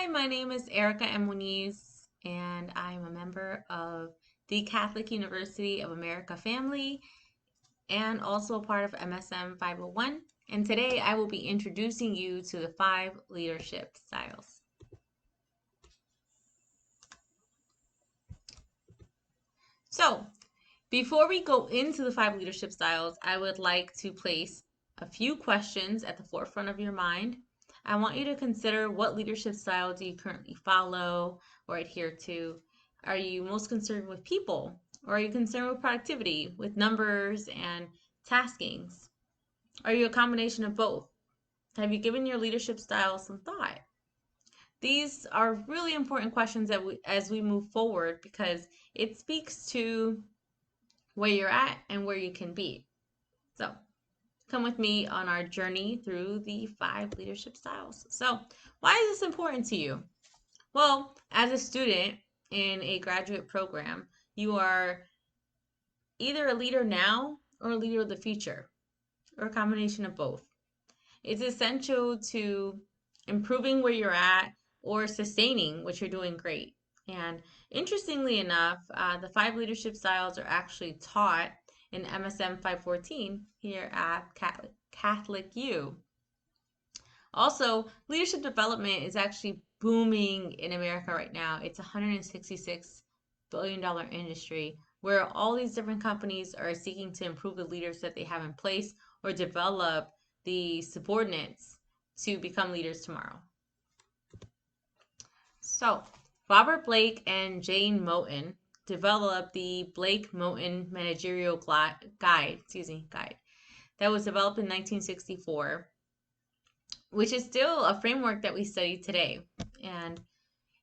Hi, my name is Erica M. Muniz, and I am a member of the Catholic University of America family and also a part of MSM 501. And today I will be introducing you to the 5 leadership styles. So, before we go into the 5 leadership styles, I would like to place a few questions at the forefront of your mind. I want you to consider, what leadership style do you currently follow or adhere to? Are you most concerned with people? Or are you concerned with productivity, with numbers and taskings? Are you a combination of both? Have you given your leadership style some thought? These are really important questions as we move forward, because it speaks to where you're at and where you can be. So, come with me on our journey through the 5 leadership styles. So, why is this important to you? Well, as a student in a graduate program, you are either a leader now or a leader of the future, or a combination of both. It's essential to improving where you're at or sustaining what you're doing great. And interestingly enough, the 5 leadership styles are actually taught in MSM 514 here at Catholic U. Also, leadership development is actually booming in America right now. It's a $166 billion industry where all these different companies are seeking to improve the leaders that they have in place or develop the subordinates to become leaders tomorrow. So, Robert Blake and Jane Mouton developed the Blake-Mouton Managerial Guide, that was developed in 1964, which is still a framework that we study today. And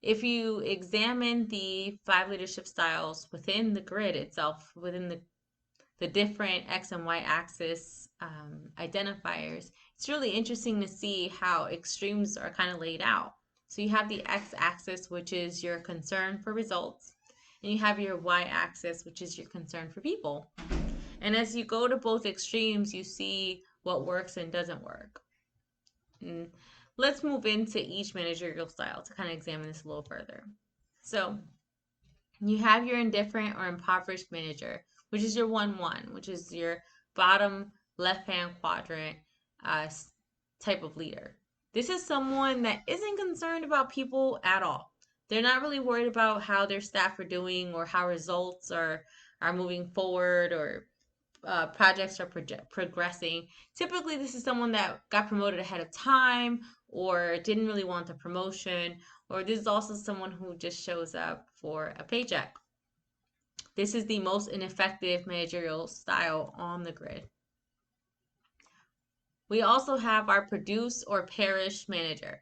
if you examine the 5 leadership styles within the grid itself, within the different X and Y axis identifiers, it's really interesting to see how extremes are kind of laid out. So you have the X axis, which is your concern for results, and you have your Y axis, which is your concern for people. And as you go to both extremes, you see what works and doesn't work. And let's move into each managerial style to kind of examine this a little further. So you have your indifferent or impoverished manager, which is your 1-1, which is your bottom left-hand quadrant uh, type of leader. This is someone that isn't concerned about people at all. They're not really worried about how their staff are doing or how results are moving forward, or projects are progressing. Typically, this is someone that got promoted ahead of time or didn't really want the promotion, or this is also someone who just shows up for a paycheck. This is the most ineffective managerial style on the grid. We also have our produce or perish manager.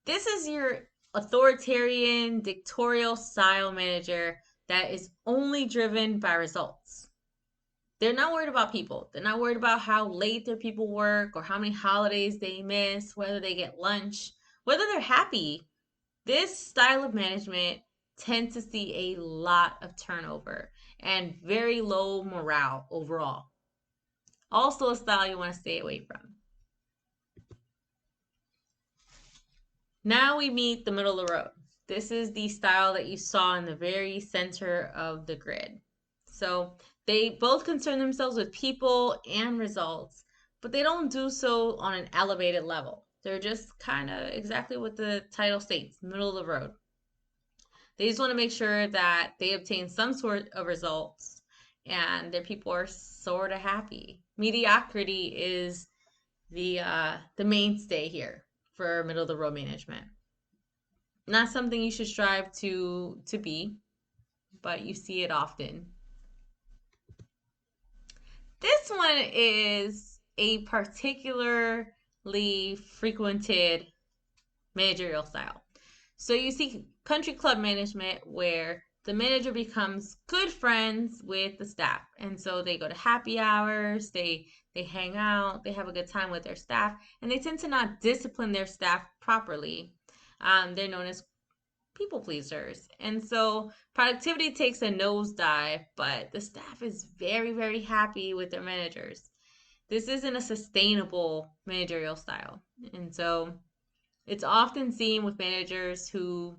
This is your authoritarian, dictatorial style manager that is only driven by results. They're not worried about people. They're not worried about how late their people work or how many holidays they miss, whether they get lunch, whether they're happy. This style of management tends to see a lot of turnover and very low morale overall. Also a style you want to stay away from. Now we meet the middle of the road. This is the style that you saw in the very center of the grid. So they both concern themselves with people and results, but they don't do so on an elevated level. They're just kind of exactly what the title states, middle of the road. They just want to make sure that they obtain some sort of results and their people are sort of happy. Mediocrity is the mainstay here for middle of the road management. Not something you should strive to be, but you see it often. This one is a particularly frequented managerial style. So you see country club management where the manager becomes good friends with the staff. And so they go to happy hours, they hang out, they have a good time with their staff, and they tend to not discipline their staff properly. They're known as people pleasers. And so productivity takes a nosedive, but the staff is very, very happy with their managers. This isn't a sustainable managerial style. And so It's often seen with managers who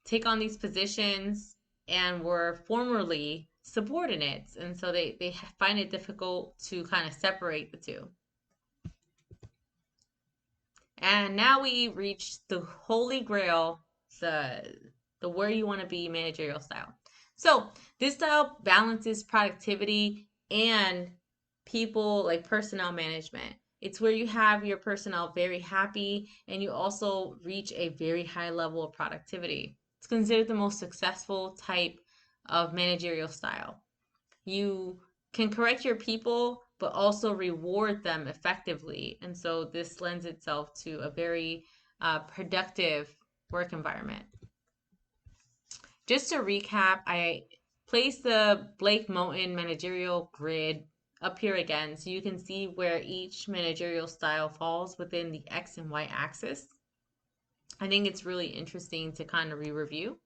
take on these positions and were formerly subordinates. And so they find it difficult to kind of separate the two. And now we reach the holy grail, the the where you want to be managerial style. So this style balances productivity and people like personnel management. It's where you have your personnel very happy and you also reach a very high level of productivity. It's considered the most successful type of managerial style. You can correct your people, but also reward them effectively. And so this lends itself to a very productive work environment. Just to recap, I placed the Blake Mouton managerial grid up here again so you can see where each managerial style falls within the X and Y axis. I think it's really interesting to kind of re-review.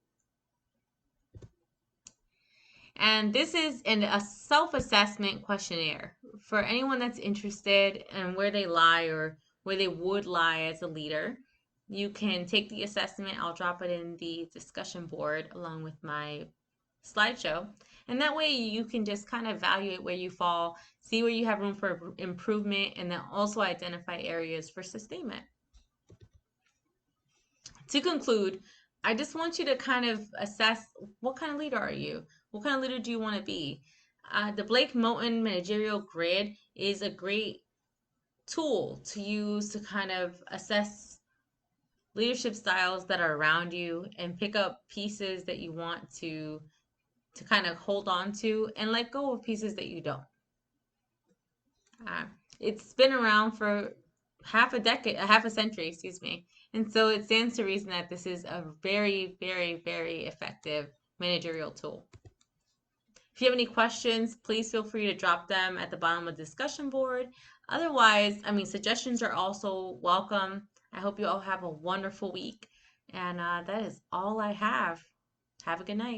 And this is a self-assessment questionnaire for anyone that's interested in where they lie or where they would lie as a leader. You can take the assessment. I'll drop it in the discussion board along with my slideshow. And that way you can just kind of evaluate where you fall, see where you have room for improvement, and then also identify areas for sustainment. To conclude, I just want you to kind of assess what kind of leader are you? What kind of leader do you want to be? The Blake Mouton Managerial Grid is a great tool to use to kind of assess leadership styles that are around you and pick up pieces that you want to kind of hold on to and let go of pieces that you don't. Uh, it's been around for half a decade, half a century, excuse me. And so it stands to reason that this is a very, very, very effective managerial tool. If you have any questions, please feel free to drop them at the bottom of the discussion board. Otherwise, suggestions are also welcome. I hope you all have a wonderful week. And that is all I have. Have a good night.